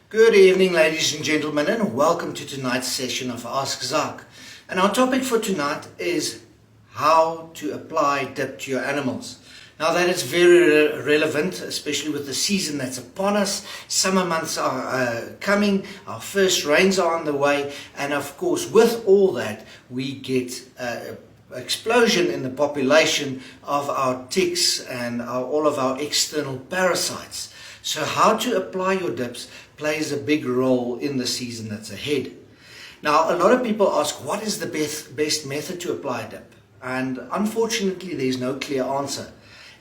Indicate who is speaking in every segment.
Speaker 1: Good evening, ladies and gentlemen, and welcome to tonight's session of Ask Zak. And our topic for tonight is how to apply dip to your animals. Now that is very relevant, especially with the season that's upon us. Summer months are coming, our first rains are on the way, and of course with all that we get explosion in the population of our ticks and all of our external parasites. So how to apply your dips plays a big role in the season that's ahead. Now a lot of people ask, what is the best method to apply a dip? And unfortunately there's no clear answer.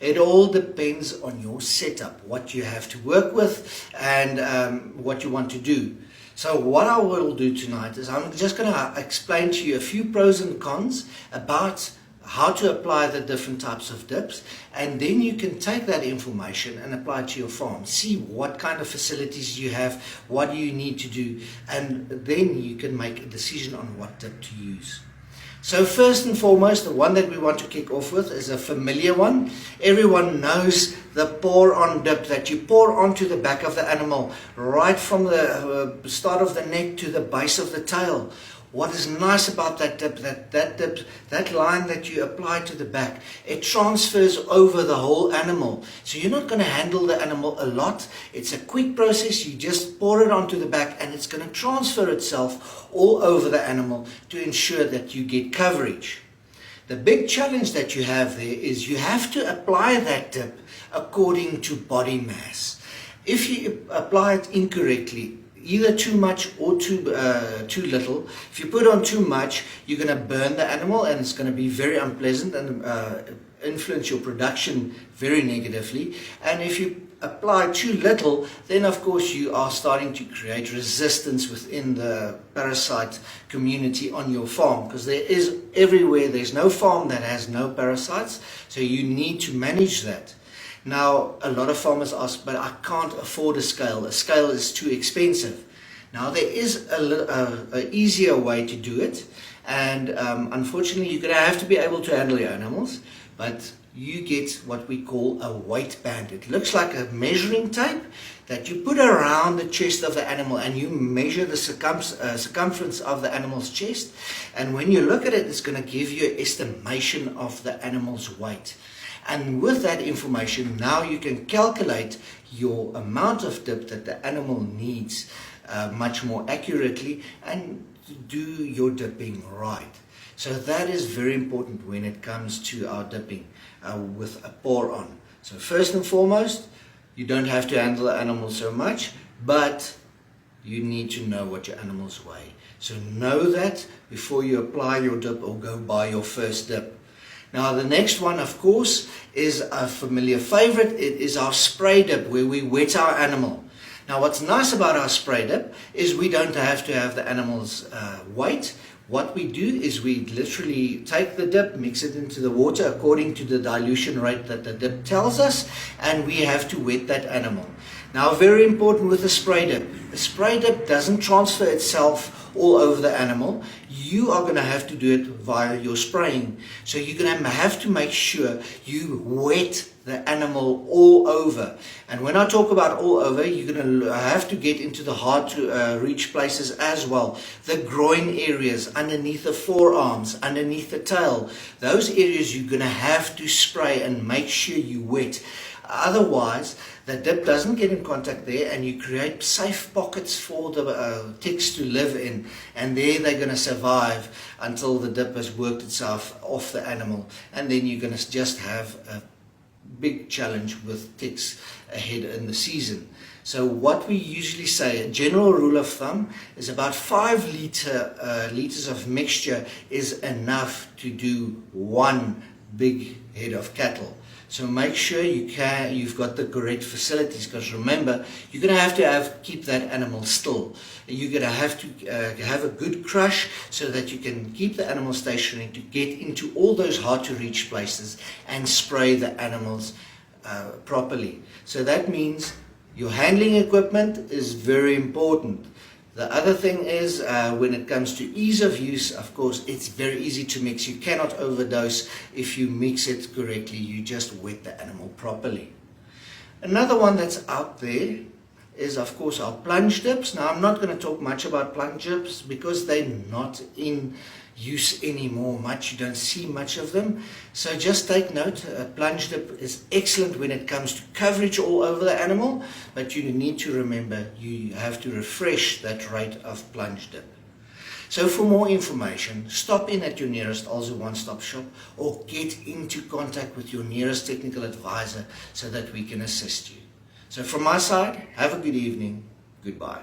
Speaker 1: It all depends on your setup, what you have to work with and what you want to do. So what I will do tonight is I'm just going to explain to you a few pros and cons about how to apply the different types of dips, and then you can take that information and apply it to your farm. See what kind of facilities you have, what do you need to do, and then you can make a decision on what dip to use. So first and foremost, the one that we want to kick off with is a familiar one. Everyone knows the pour-on dip that you pour onto the back of the animal, right from the start of the neck to the base of the tail. What is nice about that dip, that line that you apply to the back, it transfers over the whole animal. So you're not going to handle the animal a lot. It's a quick process. You just pour it onto the back and it's going to transfer itself all over the animal to ensure that you get coverage. The big challenge that you have there is you have to apply that dip according to body mass. If you apply it incorrectly, either too much or too little. If you put on too much, you're going to burn the animal and it's going to be very unpleasant and influence your production very negatively. And if you apply too little, then of course you are starting to create resistance within the parasite community on your farm, because there is everywhere, there's no farm that has no parasites, so you need to manage that. Now, a lot of farmers ask, but I can't afford a scale. A scale is too expensive. Now, there is an easier way to do it. And unfortunately, you're going to have to be able to handle your animals. But you get what we call a weight band. It looks like a measuring tape that you put around the chest of the animal, and you measure the circumference of the animal's chest. And when you look at it, it's going to give you an estimation of the animal's weight. And with that information, now you can calculate your amount of dip that the animal needs much more accurately and do your dipping right. So that is very important when it comes to our dipping with a pour-on. So first and foremost, you don't have to handle the animal so much, but you need to know what your animals weigh. So know that before you apply your dip or go buy your first dip. Now the next one, of course, is a familiar favorite. It is our spray dip, where we wet our animal. Now what's nice about our spray dip is we don't have to have the animal's weight. What we do is we literally take the dip, mix it into the water according to the dilution rate that the dip tells us, and we have to wet that animal. Now very important with the spray dip. The spray dip doesn't transfer itself all over the animal. You are going to have to do it via your spraying. So you're going to have to make sure you wet the animal all over. And when I talk about all over, you're going to have to get into the hard to reach places as well. The groin areas, underneath the forearms, underneath the tail. Those areas you're going to have to spray and make sure you wet. Otherwise, the dip doesn't get in contact there, and you create safe pockets for the ticks to live in, and there they're going to survive until the dip has worked itself off the animal, and then you're going to just have a big challenge with ticks ahead in the season. So what we usually say, a general rule of thumb, is about 5 liters of mixture is enough to do one big head of cattle. So make sure you've got the correct facilities, because remember, you're going to have keep that animal still. You're going to have to have a good crush so that you can keep the animal stationary to get into all those hard to reach places and spray the animals properly. So that means your handling equipment is very important. The other thing is when it comes to ease of use, of course, it's very easy to mix. You cannot overdose if you mix it correctly. You just wet the animal properly. Another one that's out there is, of course, our plunge dips. Now, I'm not going to talk much about plunge dips because they're not in use anymore much. You don't see much of them. So just take note, a plunge dip is excellent when it comes to coverage all over the animal, but you need to remember you have to refresh that rate of plunge dip. So for more information, stop in at your nearest ALZO one-stop shop or get into contact with your nearest technical advisor so that we can assist you. So from my side, have a good evening. Goodbye.